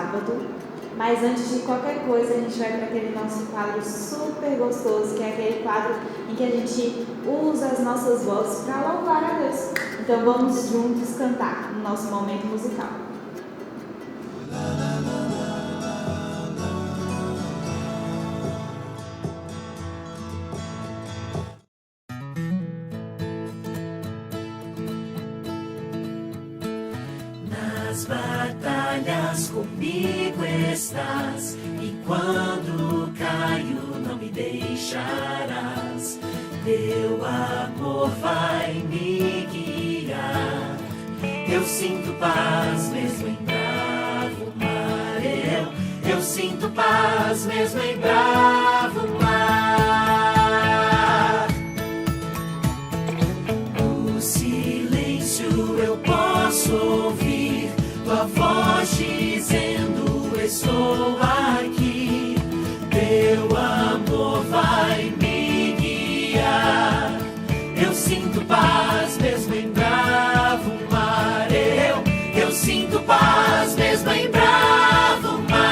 sábado. Mas antes de qualquer coisa, a gente vai para aquele nosso quadro super gostoso, que é aquele quadro em que a gente usa as nossas vozes para louvar a Deus. Então vamos juntos cantar no nosso momento musical. Nas batalhas comigo estás, e quando caio não me deixarás. Teu amor vai me guiar. Eu sinto paz mesmo em bravo mar. Eu sinto paz mesmo em bravo mar. No silêncio eu posso ouvir tua voz dizendo: estou aqui. Teu amor vai me guiar. Eu sinto paz mesmo em bravo mar. Eu sinto paz mesmo em bravo mar.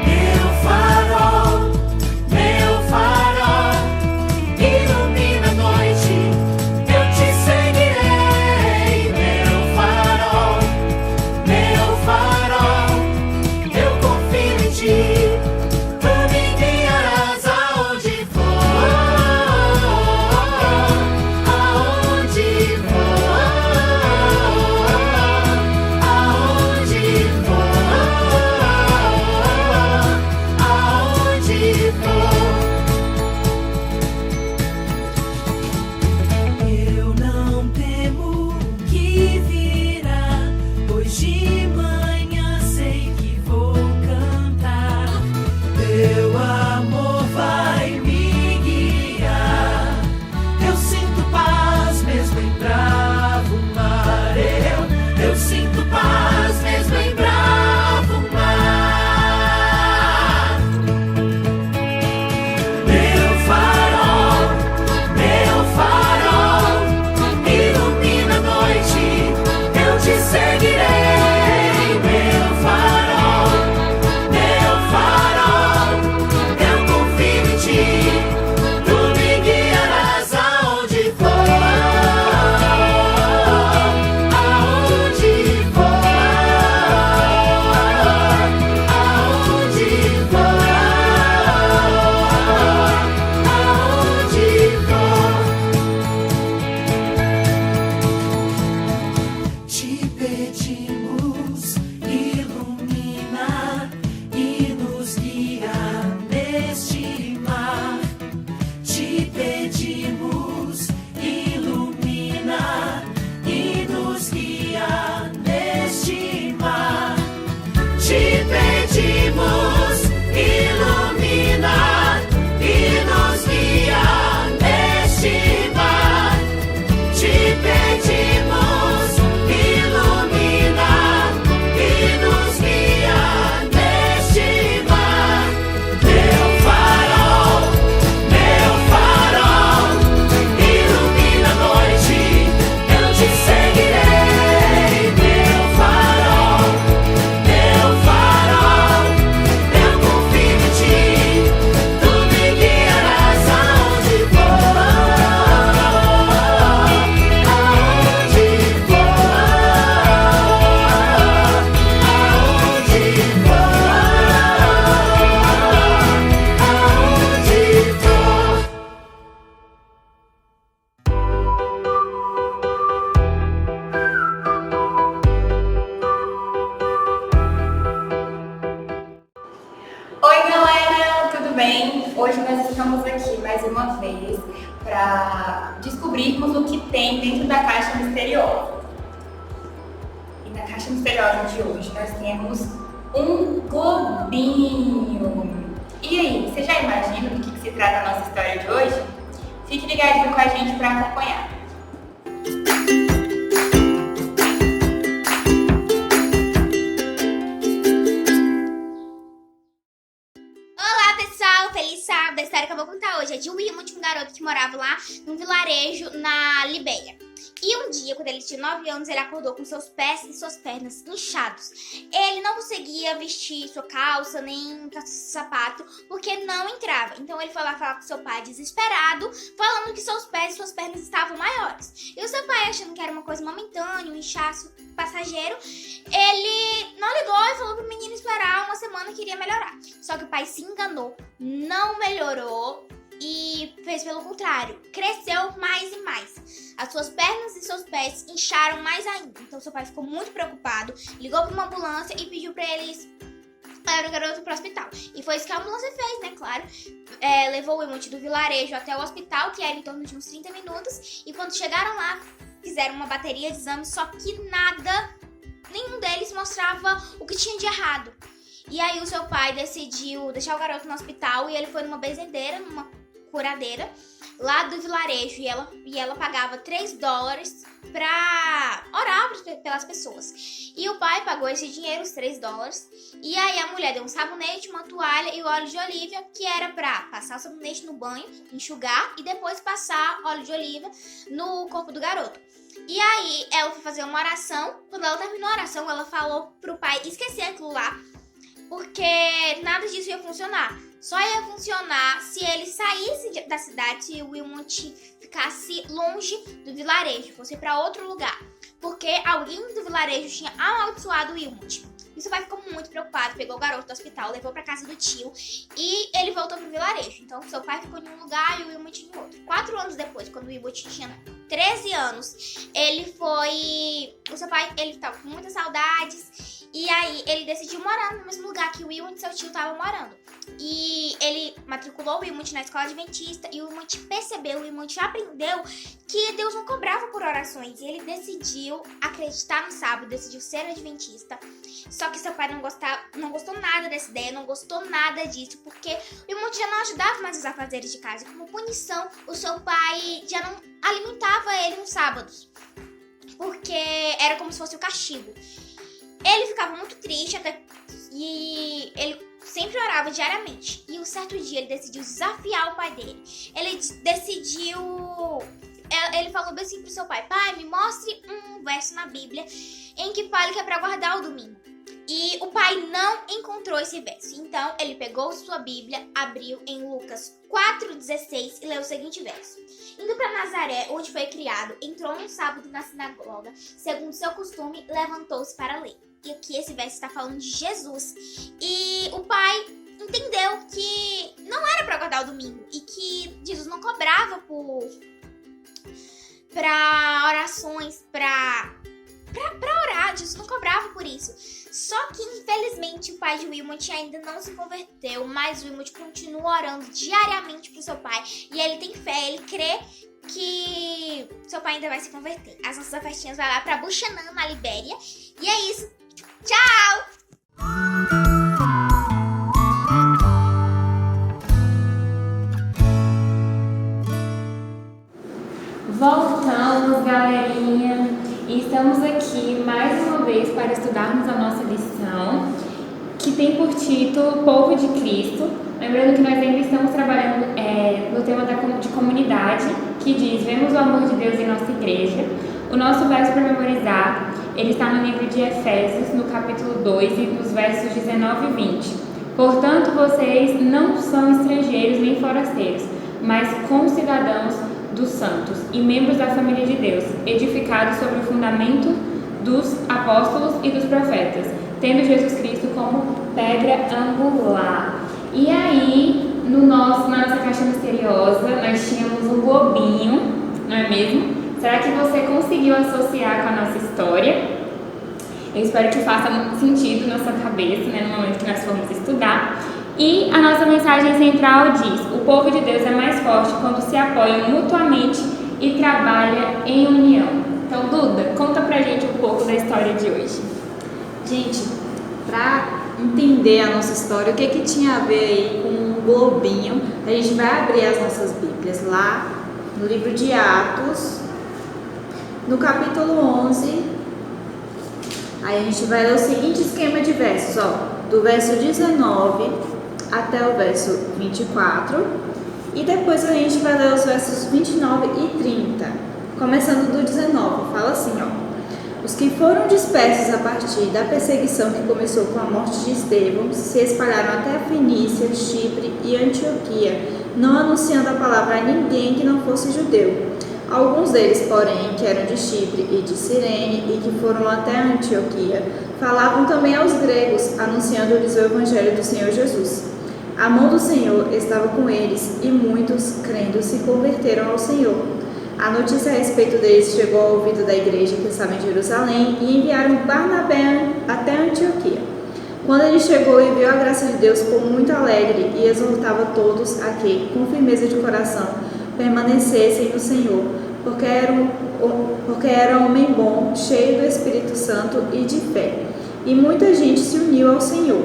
Meu farol, ilumina a noite. Eu te seguirei. Meu farol, eu confio em ti. Tu me guiarás aonde for, aonde for, aonde for. Eu não temo o que virá, pois de manhã sei que vou cantar. Teu amor vai me guiar. Eu sinto paz mesmo em bravo mar. Eu sinto paz mesmo em bravo mar. Meu farol, ilumina a noite. Eu te seguirei. Meu farol, eu confio em ti. Tu me guiarás aonde for, aonde for, aonde for, aonde for. Te pedimos, ilumina e nos guia neste mar. Te pedimos, ilumina e nos guia neste mar. Te pedimos, ilumina e nos guia neste mar. Te pedimos, ilumina e nos guia neste mar. Meu farol, ilumina a noite. Eu te seguirei. Meu farol, eu confio em ti. Tu me guiarás aonde for, aonde for, aonde for. Oi galera, tudo bem? Hoje nós estamos aqui mais uma vez para descobrirmos o que tem dentro da caixa misteriosa. E na caixa misteriosa de hoje nós temos um globinho. E aí, você já imagina do que se trata a nossa história de hoje? Fique ligadinho com a gente para acompanhar. Olá pessoal, feliz sábado! A história que eu vou contar hoje é de um garoto que morava lá num vilarejo na Libéria. E um dia, quando ele tinha 9 anos, ele acordou com seus pés e suas pernas inchados. Ele não conseguia vestir sua calça, nem sapato, porque não entrava. Então ele foi lá falar com seu pai desesperado, falando que seus pés e suas pernas estavam maiores. E o seu pai, achando que era uma coisa momentânea, um inchaço passageiro, ele não ligou e falou pro menino esperar uma semana que iria melhorar. Só que o pai se enganou, não melhorou e fez pelo contrário, cresceu mais e mais. As suas pernas e seus pés incharam mais ainda. Então seu pai ficou muito preocupado, ligou para uma ambulância e pediu para eles levar o garoto para o hospital. E foi isso que a ambulância fez, né, claro. Levou o Wilmot do vilarejo até o hospital, que era em torno de uns 30 minutos. E quando chegaram lá, fizeram uma bateria de exames, só que nenhum deles mostrava o que tinha de errado. E aí o seu pai decidiu deixar o garoto no hospital e ele foi numa benzedeira, numa curadeira lá do vilarejo, e ela pagava $3 pra orar pelas pessoas. E o pai pagou esse dinheiro, os $3, e aí a mulher deu um sabonete, uma toalha e o óleo de oliva, que era pra passar o sabonete no banho, enxugar e depois passar óleo de oliva no corpo do garoto. E aí ela foi fazer uma oração. Quando ela terminou a oração, ela falou pro pai esquecer aquilo lá, porque nada disso ia funcionar. Só ia funcionar se ele saísse da cidade, se o Wilmot ficasse longe do vilarejo, fosse para outro lugar. Porque alguém do vilarejo tinha amaldiçoado o Wilmot. E seu pai ficou muito preocupado, pegou o garoto do hospital, levou para casa do tio e ele voltou pro vilarejo. Então seu pai ficou em um lugar e o Wilmot em outro. 4 anos depois, quando o Wilmot tinha 13 anos, o seu pai, ele tava com muitas saudades. E aí ele decidiu morar no mesmo lugar que o Wilmot e seu tio estavam morando. E ele matriculou o Wilmot na escola adventista e o Wilmot percebeu, o Wilmot aprendeu que Deus não cobrava por orações. E ele decidiu acreditar no sábado, decidiu ser adventista. Só que seu pai não gostou nada dessa ideia, não gostou nada disso, porque o Wilmot já não ajudava mais os afazeres de casa. E como punição, o seu pai já não alimentava ele nos sábados, porque era como se fosse o castigo. Ele ficava muito triste e ele sempre orava diariamente. E um certo dia ele decidiu desafiar o pai dele. Ele falou bem assim pro seu pai: pai, me mostre um verso na Bíblia em que fale que é pra guardar o domingo. E o pai não encontrou esse verso. Então ele pegou sua Bíblia, abriu em Lucas 4,16 e leu o seguinte verso: indo para Nazaré, onde foi criado, entrou um sábado na sinagoga, segundo seu costume, levantou-se para ler. E aqui esse verso está falando de Jesus. E o pai entendeu que não era para guardar o domingo e que Jesus não cobrava para orações, para orar. Jesus não cobrava por isso. Só que infelizmente o pai de Wilmot ainda não se converteu, mas o Wilmot continua orando diariamente pro seu pai. E ele tem fé, ele crê que seu pai ainda vai se converter. As nossas festinhas vai lá pra Buchanan, na Libéria. E é isso. Tchau! Voltamos, galerinha, e estamos aqui mais uma vez para estudarmos a nossa lição, que tem por título Povo de Cristo. Lembrando que nós ainda estamos trabalhando no tema de comunidade, que diz: vemos o amor de Deus em nossa igreja. O nosso verso para memorizar, ele está no livro de Efésios, no capítulo 2, e nos versos 19 e 20. Portanto, vocês não são estrangeiros nem forasteiros, mas concidadãos dos santos e membros da família de Deus, edificados sobre o fundamento dos apóstolos e dos profetas, tendo Jesus Cristo como pedra angular. E aí, na nossa caixa misteriosa, nós tínhamos um globinho, não é mesmo? Será que você conseguiu associar com a nossa história? Eu espero que faça muito sentido na sua cabeça, né, no momento que nós formos estudar. E a nossa mensagem central diz: o povo de Deus é mais forte quando se apoia mutuamente e trabalha em união. Então, Duda, conta pra gente um pouco da história de hoje. Gente, pra entender a nossa história, o que tinha a ver aí com um globinho, a gente vai abrir as nossas Bíblias lá no livro de Atos, no capítulo 11. Aí a gente vai ler o seguinte esquema de versos, do verso 19 até o verso 24, e depois a gente vai ler os versos 29 e 30. começando do 19, fala assim, ó. Os que foram dispersos a partir da perseguição que começou com a morte de Estevão se espalharam até a Fenícia, Chipre e Antioquia, não anunciando a palavra a ninguém que não fosse judeu. Alguns deles, porém, que eram de Chipre e de Cirene e que foram até Antioquia, falavam também aos gregos, anunciando-lhes o evangelho do Senhor Jesus. A mão do Senhor estava com eles e muitos, crendo, se converteram ao Senhor. A notícia a respeito deles chegou ao ouvido da igreja que estava em Jerusalém e enviaram Barnabé até Antioquia. Quando ele chegou e viu a graça de Deus, ficou muito alegre e exortava todos a que, com firmeza de coração, permanecessem no Senhor, porque era homem bom, cheio do Espírito Santo e de fé. E muita gente se uniu ao Senhor.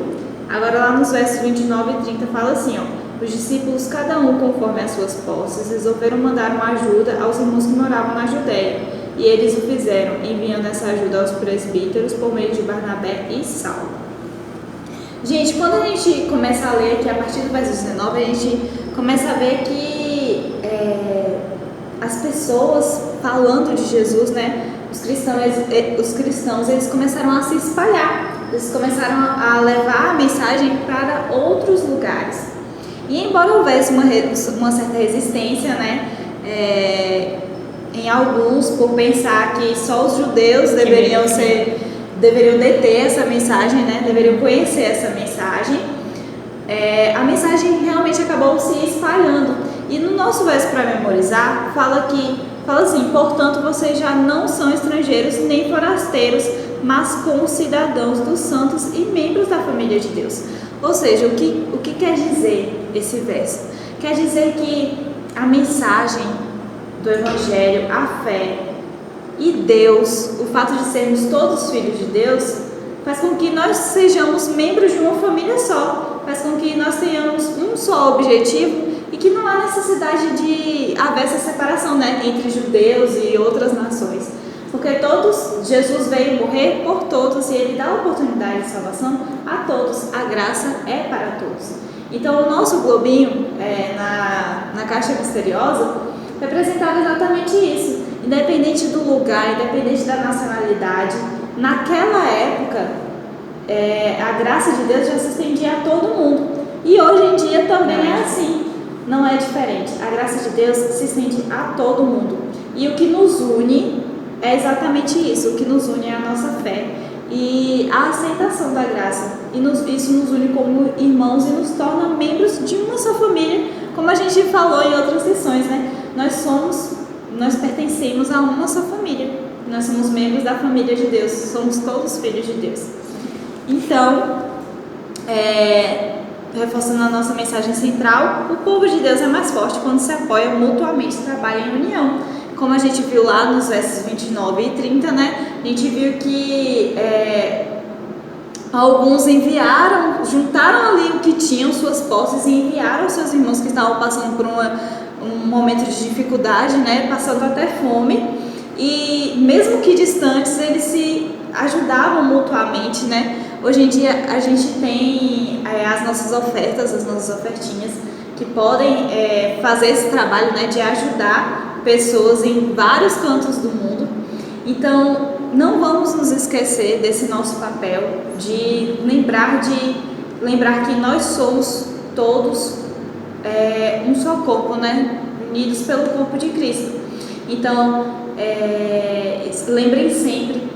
Agora lá nos versos 29 e 30 fala assim, ó. Os discípulos, cada um conforme as suas posses, resolveram mandar uma ajuda aos irmãos que moravam na Judéia. E eles o fizeram, enviando essa ajuda aos presbíteros por meio de Barnabé e Saulo. Gente, quando a gente começa a ler aqui, a partir do verso 19, a gente começa a ver que as pessoas falando de Jesus, né? Os cristãos, eles começaram a se espalhar. Eles começaram a levar a mensagem para outros lugares. E embora houvesse uma certa resistência, né, em alguns, por pensar que só os judeus deveriam deter essa mensagem, né, deveriam conhecer essa mensagem, a mensagem realmente acabou se espalhando. E no nosso verso para memorizar, fala assim, portanto, vocês já não são estrangeiros nem forasteiros, mas concidadãos dos santos e membros da família de Deus. Ou seja, o que quer dizer esse verso? Quer dizer que a mensagem do Evangelho, a fé e Deus, o fato de sermos todos filhos de Deus, faz com que nós sejamos membros de uma família só, faz com que nós tenhamos um só objetivo e que não há necessidade de haver essa separação, né, entre judeus e outras nações. Porque Jesus veio morrer por todos e Ele dá a oportunidade de salvação a todos. A graça é para todos. Então, o nosso globinho na caixa misteriosa representava exatamente isso. Independente do lugar, independente da nacionalidade, naquela época, a graça de Deus já se estendia a todo mundo. E hoje em dia também é assim. Não é diferente. A graça de Deus se estende a todo mundo. E o que nos une é exatamente isso. O que nos une é a nossa fé e a aceitação da graça. E isso nos une como irmãos e nos torna membros de uma só família, como a gente falou em outras lições, né? Nós pertencemos a uma só família. Nós somos membros da família de Deus. Somos todos filhos de Deus. Então, reforçando a nossa mensagem central, o povo de Deus é mais forte quando se apoia mutuamente e trabalha em união. Como a gente viu lá nos versos 29 e 30, né? A gente viu que alguns juntaram ali o que tinham, suas posses, e enviaram aos seus irmãos que estavam passando por um momento de dificuldade, né? Passando até fome. E mesmo que distantes, eles se ajudavam mutuamente, né? Hoje em dia a gente tem as nossas ofertas, as nossas ofertinhas, que podem fazer esse trabalho, né, de ajudar pessoas em vários cantos do mundo. Então, não vamos nos esquecer desse nosso papel de lembrar que nós somos todos um só corpo, né, unidos pelo corpo de Cristo. Então, lembrem sempre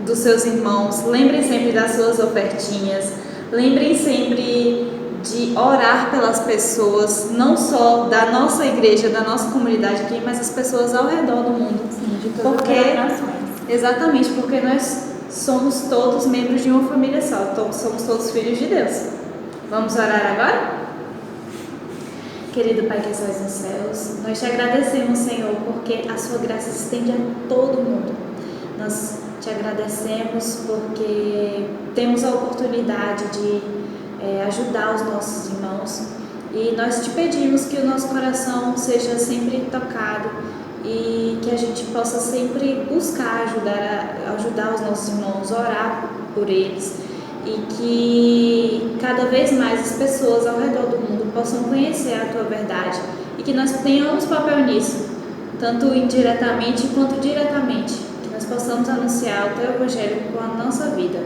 dos seus irmãos, lembrem sempre das suas ofertinhas, lembrem sempre de orar pelas pessoas, não só da nossa igreja, da nossa comunidade aqui, mas as pessoas ao redor do mundo. Sim, de todas as nações. Exatamente, porque nós somos todos membros de uma família só, então somos todos filhos de Deus. Vamos orar agora? Querido Pai que estás nos céus, nós te agradecemos, Senhor, porque a sua graça se estende a todo mundo. Nós te agradecemos porque temos a oportunidade de ajudar os nossos irmãos, e nós te pedimos que o nosso coração seja sempre tocado e que a gente possa sempre buscar ajudar os nossos irmãos, orar por eles, e que cada vez mais as pessoas ao redor do mundo possam conhecer a tua verdade, e que nós tenhamos papel nisso, tanto indiretamente quanto diretamente, que nós possamos anunciar o Teu Evangelho com a nossa vida.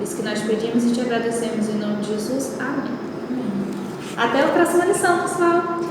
Isso que nós pedimos e te agradecemos em nome de Jesus. Amém. Até a próxima lição, pessoal!